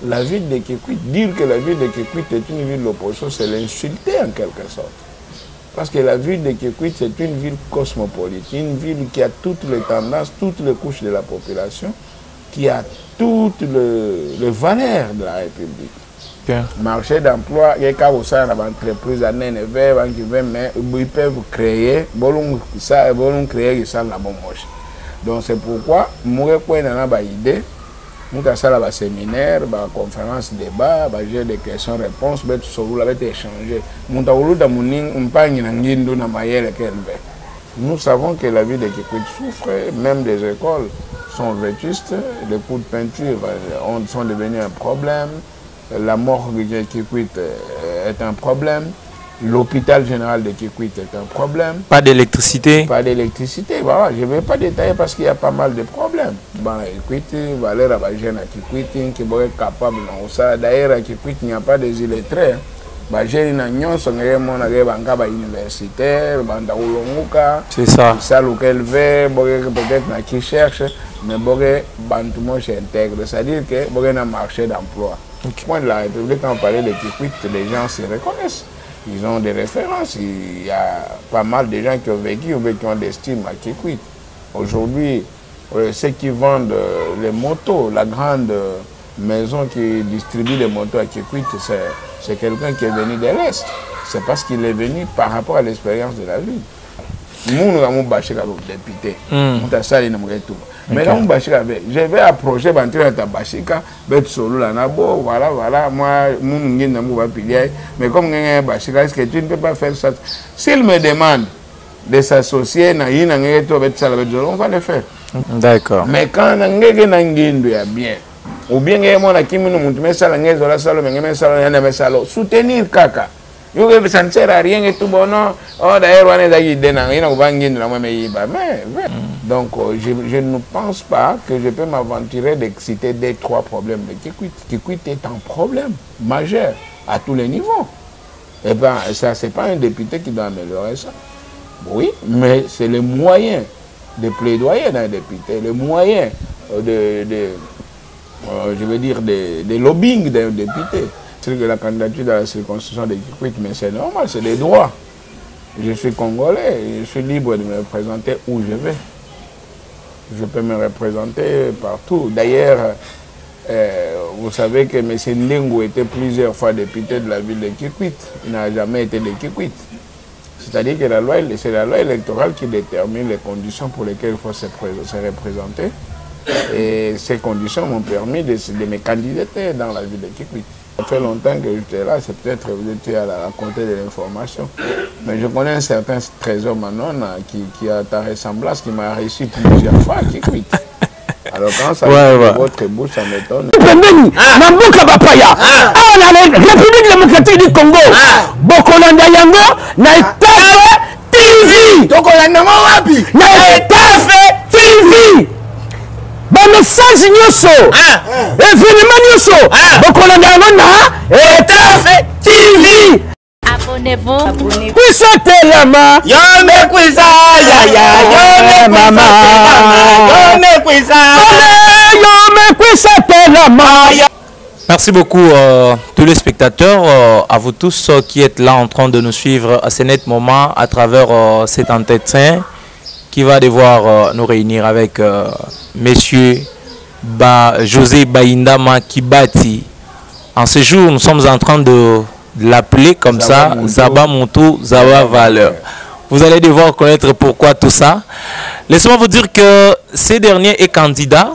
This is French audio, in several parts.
la ville de Kikwit, dire que la ville de Kikwit est une ville d'opposition, c'est l'insulter en quelque sorte. Parce que la ville de Kikwit, c'est une ville cosmopolite, une ville qui a toutes les tendances, toutes les couches de la population, qui a toutes les valeurs de la République. Okay. Marché d'emploi, il y a des entreprises à mais ils peuvent créer, créer ça la bonne moche. Donc c'est pourquoi moi j'ai une idée, nous avons un séminaire, une conférence, débat, j'ai des questions-réponses, nous avons échangé. Nous savons que la ville de Kikwit souffre, même des écoles sont vétustes, les coups de peinture sont devenus un problème. La morgue de Kikwit est un problème. L'hôpital général de Kikwit est un problème. Pas d'électricité. Pas d'électricité. Voilà, je ne vais pas détailler parce qu'il y a pas mal de problèmes. D'ailleurs, à Kikwit, il n'y a pas des illettrés. C'est ça. Ça, peut-être qui cherche, mais tout le monde s'intègre. C'est-à-dire que y a un marché d'emploi. Okay. Point de la République, quand on parlait de Kikwit, les gens se reconnaissent. Ils ont des références. Il y a pas mal de gens qui ont vécu ou qui ont des estimes à Kikwit. Aujourd'hui, ceux qui vendent les motos, la grande maison qui distribue les motos à Kikwit, c'est quelqu'un qui est venu de l'Est. C'est parce qu'il est venu par rapport à l'expérience de la ville. Nous avons bâché comme député. Nous avons salé dans le tout. Mais là, je vais approcher Bachika, voilà, moi, mais comme Bachika, est-ce que tu ne peux pas faire ça? S'il me demande de s'associer, on va le faire. D'accord. Mais quand on a bien, ou bien soutenir Kaka. Ça ne sert à rien et tout bon. Donc, je ne pense pas que je peux m'aventurer d'exciter des trois problèmes de Kikwit. Kikwit est un problème majeur à tous les niveaux. Et bien, ça, ce n'est pas un député qui doit améliorer ça. Oui, mais c'est le moyen de plaidoyer d'un député, le moyen de lobbying d'un député. Que la candidature dans la circonscription de Kikwit, mais c'est normal, c'est des droits. Je suis congolais, je suis libre de me représenter où je vais. Je peux me représenter partout. D'ailleurs, vous savez que M. Ndengo était plusieurs fois député de la ville de Kikwit. Il n'a jamais été de Kikwit. C'est-à-dire que c'est la loi électorale qui détermine les conditions pour lesquelles il faut se représenter. Et ces conditions m'ont permis de me candidater dans la ville de Kikwit. Ça fait longtemps que j'étais là, c'est peut-être que vous étiez à la côté de l'information. Mais je connais un certain Trésor Manon qui a ta ressemblance, qui m'a reçu plusieurs fois à Kikwit. Alors quand ça votre bouche, ça m'étonne. Nambuka Bapaya, la République démocratique du Congo, Bokolanda Yango, Naïtafe TV. Tokolanda Mawapi. Naïtafe TV. Message nyoso événement nyoso bokolanda na Naïtafe TV. Abonnez-vous. Kwisa telama Yome kwisa ya mama Yome kwisa telama. Merci beaucoup tous les spectateurs, à vous tous qui êtes là en train de nous suivre à ce net moment à travers cet entretien qui va devoir nous réunir avec Monsieur José Baindama Kibati. En ce jour, nous sommes en train de l'appeler comme ça, Zaba Montou, Zaba Valeur. Vous allez devoir connaître pourquoi tout ça. Laissez-moi vous dire que ce dernier est candidat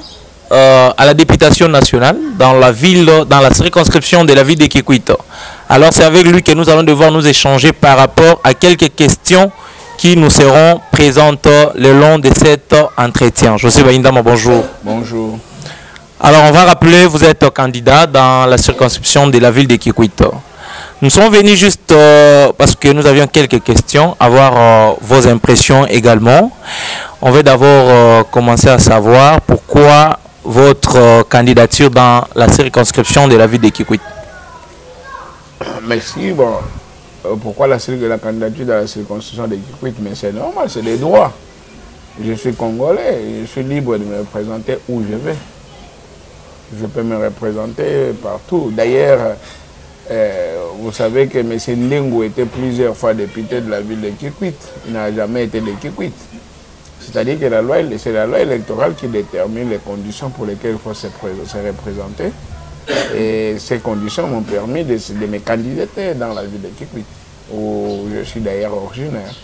à la députation nationale dans la circonscription de la ville de Kikwit. Alors c'est avec lui que nous allons devoir nous échanger par rapport à quelques questions qui nous seront présentes le long de cet entretien. José Baindama, bonjour. Bonjour. Alors on va rappeler, vous êtes candidat dans la circonscription de la ville de Kikwit. Nous sommes venus juste parce que nous avions quelques questions, avoir vos impressions également. On veut d'abord commencer à savoir pourquoi votre candidature dans la circonscription de la ville de Kikwit. Merci. Bon, pourquoi la candidature dans la circonscription de Kikwit? Mais c'est normal, c'est des droits. Je suis congolais, je suis libre de me représenter où je vais. Je peux me représenter partout. D'ailleurs, vous savez que M. Ndengo était plusieurs fois député de la ville de Kikwit. Il n'a jamais été de Kikwit. C'est-à-dire que c'est la loi électorale qui détermine les conditions pour lesquelles il faut se représenter. Et ces conditions m'ont permis de me candidater dans la ville de Kikwit, où je suis d'ailleurs originaire.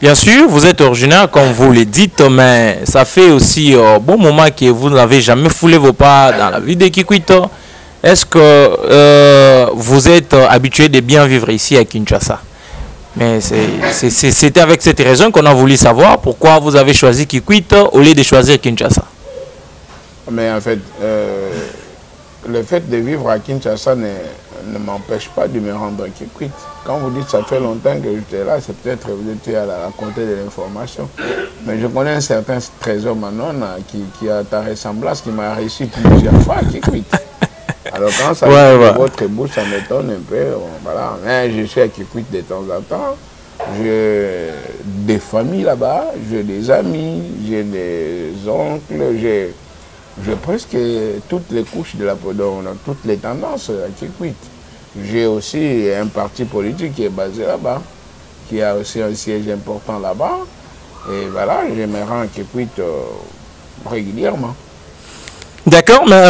Bien sûr, vous êtes originaire, comme vous le dites, mais ça fait aussi un bon moment que vous n'avez jamais foulé vos pas dans la ville de Kikwit. Est-ce que vous êtes habitué de bien vivre ici à Kinshasa? Mais c'était avec cette raison qu'on a voulu savoir pourquoi vous avez choisi Kikwit au lieu de choisir Kinshasa. Mais en fait, le fait de vivre à Kinshasa ne m'empêche pas de me rendre à Kikwit. Quand vous dites que ça fait longtemps que j'étais là, c'est peut-être que vous étiez à côté de l'information. Mais je connais un certain Trésor Manon qui a ta ressemblance, qui m'a réussi plusieurs fois à Kikwit. Alors quand ça vient de votre bouche, ça m'étonne un peu. Voilà. Mais je suis à Kikwit de temps en temps. J'ai des familles là-bas, j'ai des amis, j'ai des oncles, j'ai presque toutes les couches de la Podon, toutes les tendances à Kikwit. J'ai aussi un parti politique qui est basé là-bas, qui a aussi un siège important là-bas. Et voilà, je me rends à Kikwit régulièrement. D'accord, mais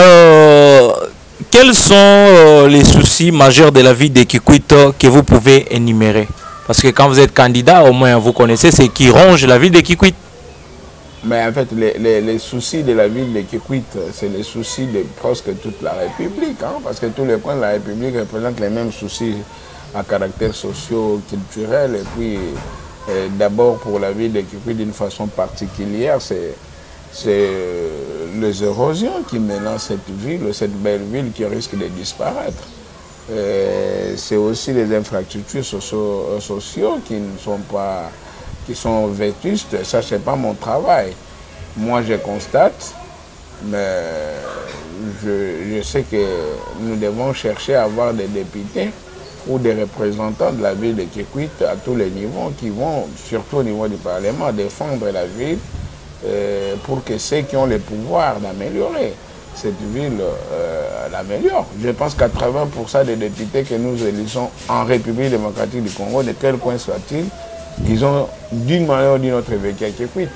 quels sont les soucis majeurs de la vie de Kikwit que vous pouvez énumérer? Parce que quand vous êtes candidat, au moins vous connaissez ce qui ronge la vie de Kikwit. Mais en fait, les soucis de la ville de Kikwit, c'est les soucis de presque toute la République. Hein, parce que tous les coins de la République représentent les mêmes soucis à caractère socio-culturel. Et puis, d'abord pour la ville de Kikwit, d'une façon particulière, c'est les érosions qui menacent cette ville, cette belle ville qui risque de disparaître. C'est aussi les infrastructures sociaux qui ne sont pas, qui sont vétustes. Ça, c'est pas mon travail. Moi, je constate, mais je sais que nous devons chercher à avoir des députés ou des représentants de la ville de Kikwit à tous les niveaux qui vont, surtout au niveau du Parlement, défendre la ville pour que ceux qui ont le pouvoir d'améliorer cette ville l'améliorent. Je pense qu'à 80% des députés que nous élisons en République démocratique du Congo, de quel coin soit-il, ils ont d'une manière ou d'une autre vécu à Kikwit.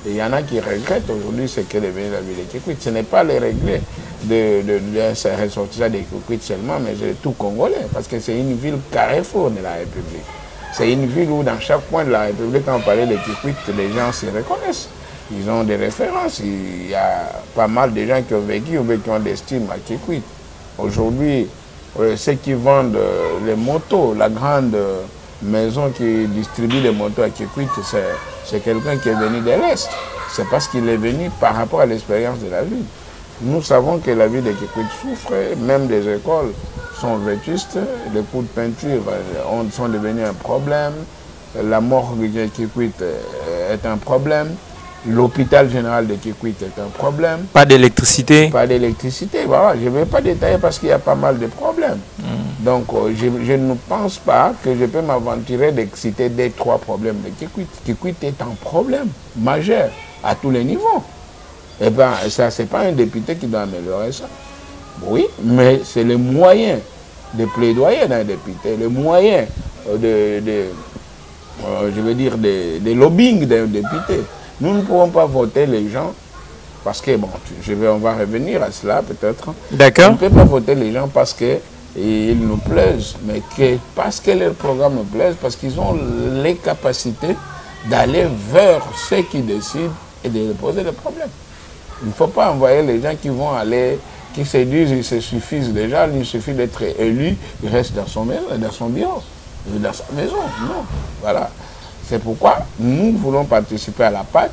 Et il y en a qui regrettent aujourd'hui ce qu'est devenu la ville de Kikwit. Ce n'est pas les regrets de ressortissants de Kikwit seulement, mais de tout Congolais, parce que c'est une ville carrefour de la République. C'est une ville où dans chaque coin de la République, quand on parlait de Kikwit, les gens s'y reconnaissent. Ils ont des références. Il y a pas mal de gens qui ont vécu ou qui ont des estimes à Kikwit. Aujourd'hui, ceux qui vendent les motos, la grande maison qui distribue les motos à Kikwit, c'est quelqu'un qui est venu de l'Est. C'est parce qu'il est venu par rapport à l'expérience de la ville. Nous savons que la ville de Kikwit souffre, même des écoles sont vétustes, les coups de peinture sont devenus un problème, la morgue de Kikwit est un problème. L'hôpital général de Kikwit est un problème. Pas d'électricité. Pas d'électricité, voilà. Je ne vais pas détailler parce qu'il y a pas mal de problèmes. Donc, je ne pense pas que je peux m'aventurer d'exciter des 3 problèmes de Kikwit. Kikwit est un problème majeur à tous les niveaux. Eh bien, ça, ce n'est pas un député qui doit améliorer ça. Oui, mais c'est le moyen de plaidoyer d'un député, le moyen de lobbying d'un député. Nous ne pouvons pas voter les gens parce que, bon, on va revenir à cela peut-être. D'accord. On ne peut pas voter les gens parce qu'ils nous plaisent, mais parce que leur programme nous plaise, parce qu'ils ont les capacités d'aller vers ceux qui décident et de poser des problèmes. Il ne faut pas envoyer les gens qui vont aller, qui se disent qu'ils se suffisent déjà, il suffit d'être élu, il reste dans son bureau, dans sa maison. Non, voilà. C'est pourquoi nous voulons participer à la pâte,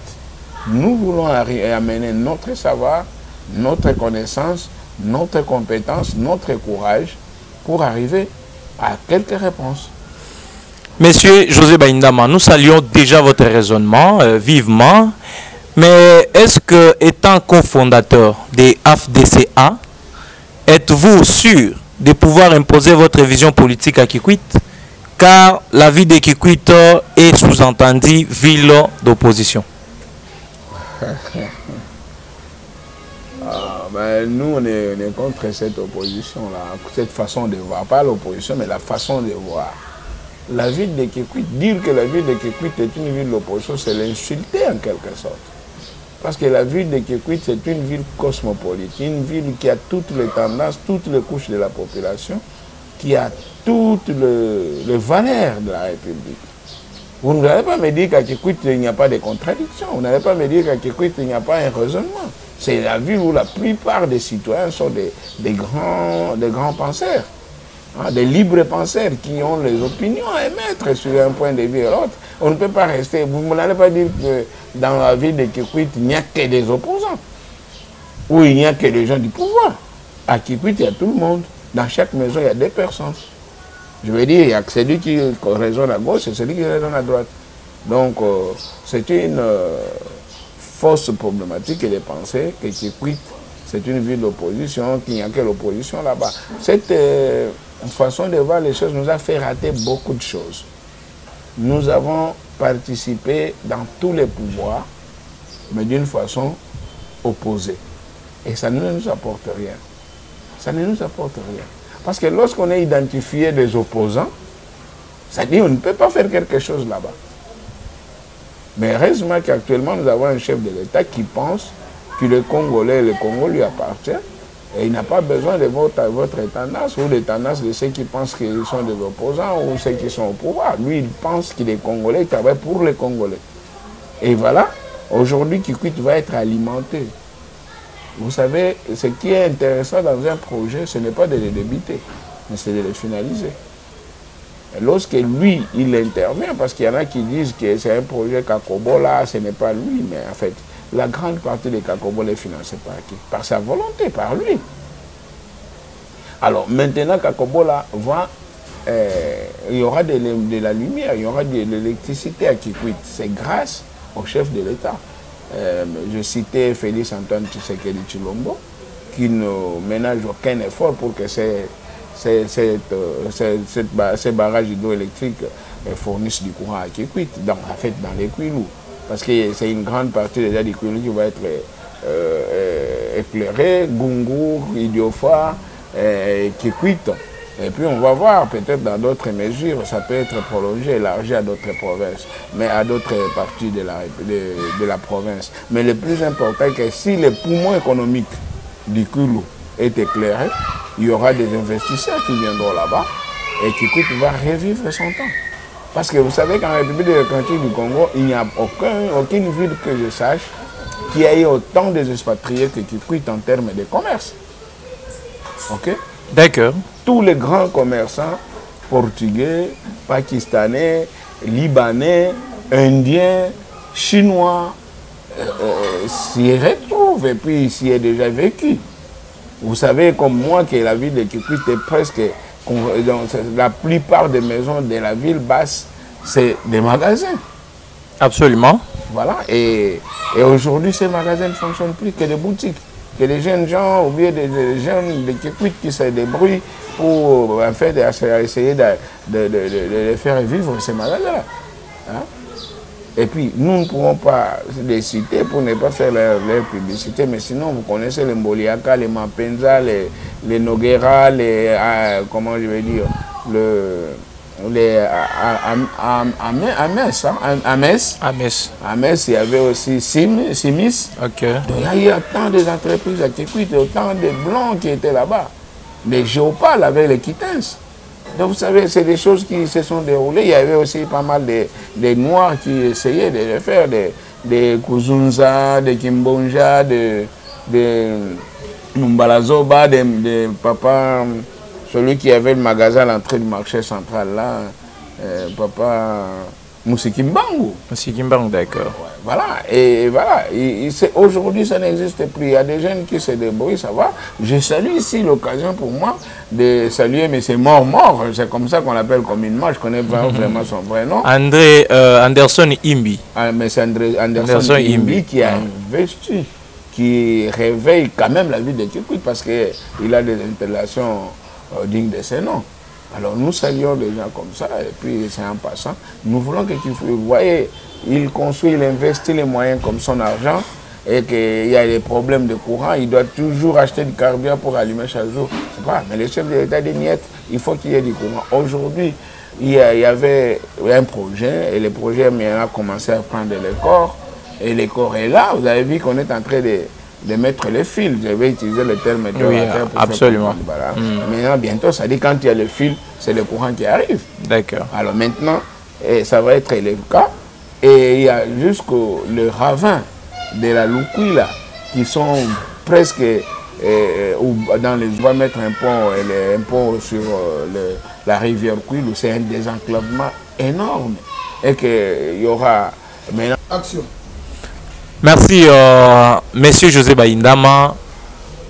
nous voulons amener notre savoir, notre connaissance, notre compétence, notre courage pour arriver à quelques réponses. Monsieur José Baindama, nous saluons déjà votre raisonnement vivement, mais est-ce que, étant cofondateur des AFDCA, êtes-vous sûr de pouvoir imposer votre vision politique à Kikwit? Car la ville de Kikwit est sous-entendue ville d'opposition. Ben, nous, on est contre cette opposition-là, cette façon de voir. Pas l'opposition, mais la façon de voir. La ville de Kikwit, dire que la ville de Kikwit est une ville d'opposition, c'est l'insulter en quelque sorte. Parce que la ville de Kikwit, c'est une ville cosmopolite, une ville qui a toutes les tendances, toutes les couches de la population, qui a toutes les valeurs de la République. Vous n'allez pas me dire qu'à Kikwit, il n'y a pas de contradiction. Vous n'allez pas me dire qu'à Kikwit, il n'y a pas un raisonnement. C'est la ville où la plupart des citoyens sont des grands penseurs, hein, des libres penseurs qui ont les opinions à émettre sur un point de vue et l'autre. On ne peut pas rester. Vous n'allez pas dire que dans la ville de Kikwit, il n'y a que des opposants. Ou il n'y a que des gens du pouvoir. À Kikwit, il y a tout le monde. Dans chaque maison, il y a des personnes. Je veux dire, il y a celui qui raisonne à gauche et celui qui raisonne à droite. Donc, c'est une fausse problématique de penser que Kikwit, c'est une ville d'opposition, qu'il n'y a que l'opposition là-bas. Cette façon de voir les choses nous a fait rater beaucoup de choses. Nous avons participé dans tous les pouvoirs, mais d'une façon opposée. Et ça ne nous apporte rien. Ça ne nous apporte rien. Parce que lorsqu'on a identifié des opposants, ça dit qu'on ne peut pas faire quelque chose là-bas. Mais heureusement qu'actuellement, nous avons un chef de l'État qui pense que le Congo lui appartient et il n'a pas besoin de votre tendance ou des tendances de ceux qui pensent qu'ils sont des opposants ou ceux qui sont au pouvoir. Lui, il pense qu'il est Congolais, il travaille pour les Congolais. Et voilà, aujourd'hui, Kikwit va être alimenté. Vous savez, ce qui est intéressant dans un projet, ce n'est pas de le débiter, mais c'est de le finaliser. Et lorsque lui, il intervient, parce qu'il y en a qui disent que c'est un projet Kakobola, ce n'est pas lui, mais en fait, la grande partie de Kakobola est financée par qui? Par sa volonté, par lui. Alors maintenant, Kakobola va, il y aura de la lumière, il y aura de l'électricité à Kikwit. C'est grâce au chef de l'État. Je citais Félix Antoine Tshisekedi Tshilombo, qui ne ménage aucun effort pour que ces barrages hydroélectriques fournissent du courant à Kikwit, en fait dans les Kwilu. Parce que c'est une grande partie déjà du Kwilu qui va être éclairée, Gungu, Idiofa, Kikwit. Et puis on va voir, peut-être dans d'autres mesures, ça peut être prolongé, élargi à d'autres provinces, mais à d'autres parties de la province. Mais le plus important, c'est que si le poumon économique du Kwilu est éclairé, il y aura des investisseurs qui viendront là-bas et Kikwit va revivre son temps. Parce que vous savez qu'en République démocratique du Congo, il n'y a aucune ville que je sache qui ait autant des expatriés que Kikwit en termes de commerce. Ok? D'accord. Tous les grands commerçants portugais, pakistanais, libanais, indiens, chinois s'y retrouvent et puis s'y est déjà vécu. Vous savez comme moi que la ville de Kikwit est presque, la plupart des maisons de la ville basse, c'est des magasins. Absolument. Voilà, et aujourd'hui ces magasins ne fonctionnent plus que des boutiques. Que les jeunes gens, ou bien des jeunes de Kikwit qui se débrouillent pour en fait, essayer de faire vivre ces magasins-là. Hein? Et puis, nous ne pourrons pas les citer pour ne pas faire leur publicité, mais sinon, vous connaissez les Mboliaka, les Mapenza, les Noguera, les, comment je vais dire, les Ames, il y avait aussi Simis. Okay. Donc, il y a tant d'entreprises à Kikwit, autant de blancs qui étaient là-bas. Les Géopales avec les Kitens. Donc vous savez, c'est des choses qui se sont déroulées. Il y avait aussi pas mal de Noirs qui essayaient de le faire, des Kuzunza, des Kimbonja, des Numbalazoba, des Papa, celui qui avait le magasin à l'entrée du marché central là, Papa Musikimbangu. Musikimbangu, d'accord. Ouais, voilà, et voilà. Aujourd'hui, ça n'existe plus. Il y a des jeunes qui se débrouillent, ça va. Je salue ici l'occasion pour moi de saluer M. Mort. C'est comme ça qu'on l'appelle communément. Je connais pas vraiment son vrai nom. Anderson Imbi. M. Anderson Imbi qui a investi, qui réveille quand même la vie de Kikwit parce qu'il a des installations dignes de ses noms. Alors nous saluons des gens comme ça, et puis c'est en passant. Nous voulons que vous voyez, il construit, il investit les moyens comme son argent et qu'il y a des problèmes de courant, il doit toujours acheter du carburant pour allumer chaque jour. C'est pas, mais le chef de l'État dit niet, il faut qu'il y ait du courant. Aujourd'hui, il y avait un projet et le projet maintenant a commencé à prendre les corps. Et le corps est là. Vous avez vu qu'on est en train de mettre les fils. Je vais utiliser le terme de oui, absolument. Voilà. Maintenant, bientôt, ça dit quand il y a le fil, c'est le courant qui arrive. D'accord. Alors maintenant, ça va être le cas. Et il y a jusqu'au le ravin de la Loukoui là, qui sont presque dans les. On va mettre un pont sur la rivière Kouil, où c'est un désenclavement énorme. Et qu'il y aura maintenant. Action. Merci, Monsieur José Baindama,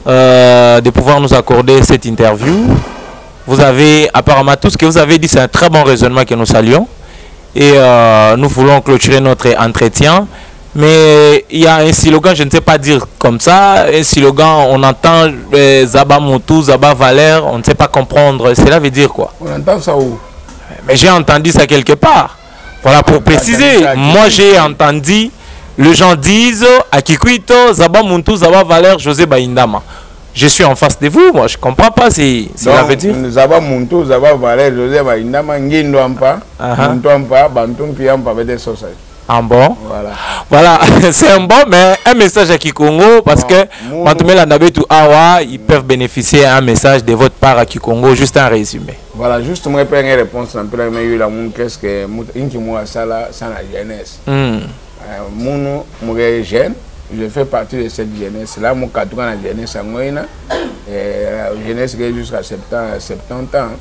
de pouvoir nous accorder cette interview. Vous avez, apparemment, tout ce que vous avez dit, c'est un très bon raisonnement que nous saluons. Et nous voulons clôturer notre entretien. Mais il y a un slogan, je ne sais pas dire comme ça, un slogan, on entend Zaba Moutou, Zaba Valère, on ne sait pas comprendre. Cela veut dire quoi? On entend ça où? Mais j'ai entendu ça quelque part. Voilà, pour préciser, moi j'ai entendu, les gens disent à Kikwito, Zaba Moutou, Zaba Valère, José Baindama. Je suis en face de vous, moi je ne comprends pas si ça veut dire. Zaba Moutou, Zaba Valère, José Baindama, Ngindo Ampa, Moutou Ampa, Bantoum Piampa, Vede Sosai. Ah bon? Voilà. Voilà, c'est un bon, mais un message à Kikongo, parce que ils peuvent bénéficier d'un message de votre part à Kikongo, juste un résumé. Voilà, juste moi, je une réponse en plus, mais il y a qu'est-ce que moi, ça la jeunesse. Mon jeune, je fais partie de cette jeunesse. Là, mon 4 ans, la jeunesse, la jeunesse jusqu'à 70 ans,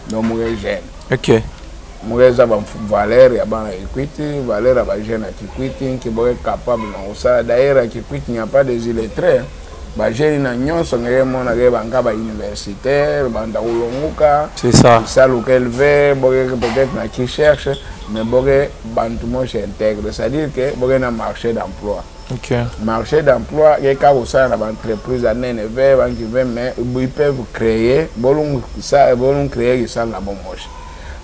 donc mon jeune. Ok. Moi, Valère, il y a Equity, Valère, il y a Equity, qui est capable de d'ailleurs, Equity, il n'y a pas des illettrés. J'ai une union, son universitaire, c'est ça. Ça, lequel veut, peut-être qui cherche, mais Bantumo s'intègre. C'est-à-dire que il y a un marché d'emploi. Marché d'emploi, il y a une entreprise à mais ils peuvent créer, ils créer ça la bonne moche.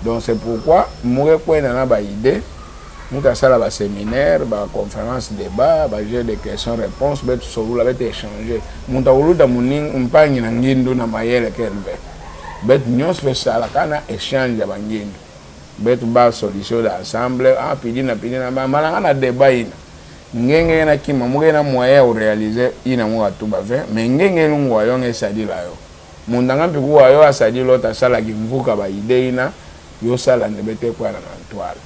Donc c'est pourquoi moi j'ai une idée, nous avons un séminaire, une conférence, débat, j'ai des questions-réponses, mais tout ça va échanger. Nous avons un peu de ça, la échange bet ba solution d'ensemble en pidina malanga débat ina ngenge na kima mugena moyen au réaliser ina mo atuba ve mais ngenge lungwa yo ngesadi la yo mundanga mpiku wa yo asadi lota sala kimvuka ba idée ina yo sala ndebete kwa na toile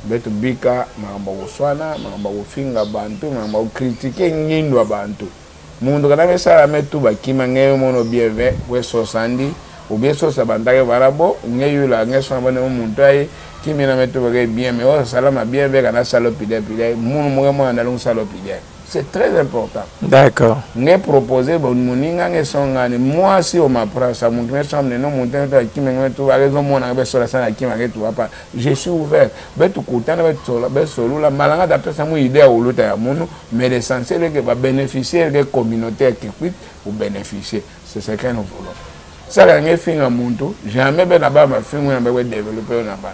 betu bika mamba uswana mamba ufinga bantu mamba critiquer ngindwa bantu mundu kana besala metu bakima ngeye mono bienve we sosandi ou bien ça bandage varabo ngeyu la ngeso abane muntu ai kimina metu bage bien mais o salama bien avec ana salopide pide munu mo andalung salopide c'est très important. D'accord. Nge proposer bon muninga ngesonga ni moi si on m'apprend ça mon semble non mon temps kimina metu bage zo mona be sola sana kimina ngetu apa je suis ouvert betu kutana betu sola be solula malanga d'après ça mon idée au luta ya munu mais l'essentiel que va bénéficier de communauté qui quitte ou bénéficier c'est ce que nous voulons. Ça la nge finga muntu jamais be na ba ma finga na be développer na ba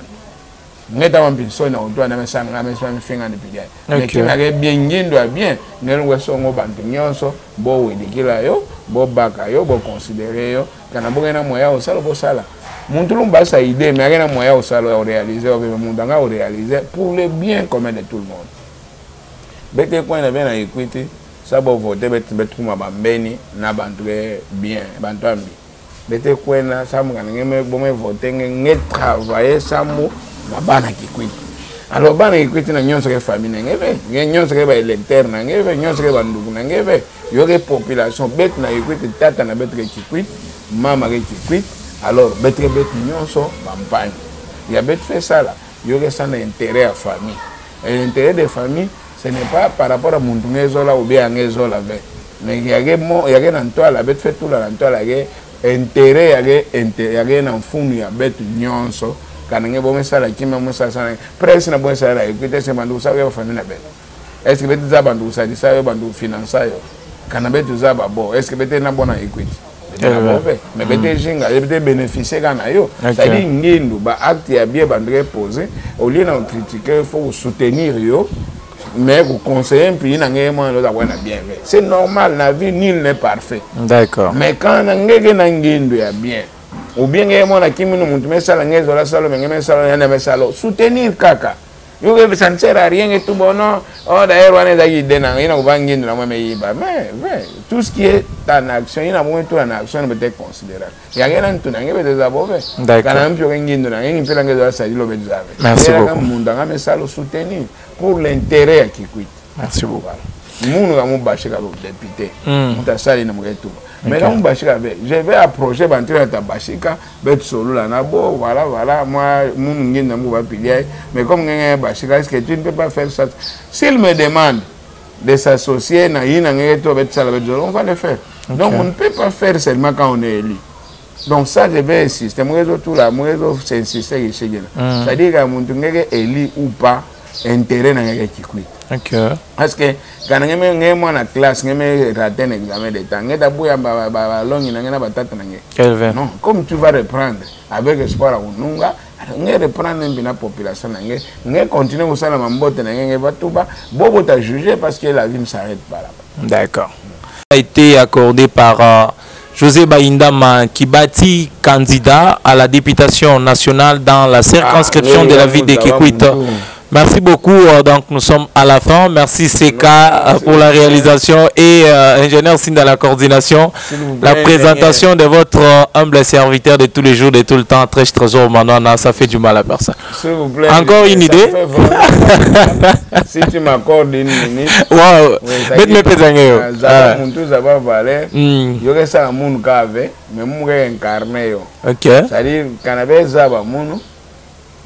ngeta wa mpinso na onto na mesa nga mesa finga ni pidai mais qui na bien ngindo bien ngelo wesongo bantu nyonso bo wedikila yo bo baka yo bo considérer yo kana bo na moya o sala bo sala muntu lumba sa idée mais na moya o sala o réaliser o be muntu nga o réaliser pour le bien commun de tout le monde bete ko na bien na equity ça bo voter betu ma bambeni na bantu bien bantu ambi bete kwena samu ngeme bome voter nge travailler samu na bana kikwiti alors bana kikwiti na nyonso ke famille ngebe nyonso ke ba électeur na ngebe nyonso ke banduku na ngebe yoke population bet na kikwiti tata na bet ke kikwiti mama ke kikwiti alors bet nyonso campagne ya bet fait ça là yoke ça na intérêt à famille et l'intérêt des familles ce n'est pas par rapport à muntu ngezola ou bien ngezola mais yake na ntoala bet fait tout la ntoala ke intérêt yage na mfunu ya betu nyonso kanenge bo mesala kima musa sana presse na bo mesala equité se bandu sa yo famille na betu est-ce que betu za bandu sa di sa yo bandu financer yo kana betu za babo est-ce que betu na bona equity mais betu jinga betu bénéficier kana yo ça dit ngindu ba acte ya bien bandu poser au lieu na critiquer faut soutenir yo mais vous conseillez un pays n'a bien. C'est normal, la vie nul n'est parfait. D'accord. Mais quand on a bien, ou bien on a soutenir kaka. Ça ne sert à rien et tout bon non. Oh d'ailleurs on est mais tout ce qui est en action, il y a moins tout en action peut être considérable. Il y a rien tout n'angé des above. D'accord. Merci beaucoup. Soutenir pour l'intérêt qui quitte. Merci beaucoup. Nous avons bâché comme député. Mais là, je vais approcher Bachika, solo là, voilà, moi, mais comme Bachika, est-ce que tu ne peux pas faire ça? S'il me demande de s'associer, on va le faire. Donc, on ne peut pas faire seulement quand on est élu. Donc, ça, je vais insister. Moi, je vais insister. C'est-à-dire que est élu ou pas, intérêt dans les qui quitte. Parce que quand on est en classe, on a raté un examen de temps. Non, comme tu vas reprendre avec espoir, on va reprendre la population. On va continuer à faire la juger parce que la vie ne s'arrête pas là. D'accord. A été accordé par José Baindama qui bâtit candidat à la députation nationale dans la circonscription de la ville de Kikwit. Merci beaucoup. Donc nous sommes à la fin. Merci CK pour la réalisation et ingénieur Sinda la coordination. La présentation de votre humble serviteur de tous les jours, de tout le temps, très trésor Manana, ça fait du mal à personne. Plaît, encore une idée? Si tu m'accordes une minute. Wow. Il y aurait ça à mon cave, mais mon incarné. Ok. C'est-à-dire quand avait Zaba Mounou.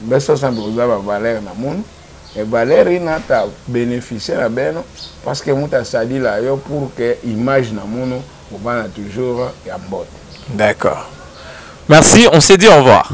Beso sample uzaba valeur na moun et valeur ina ta bénéficier la beno parce que muta sadi la yo pour que image na moun on va toujours y a. D'accord. Merci, on s'est dit au revoir.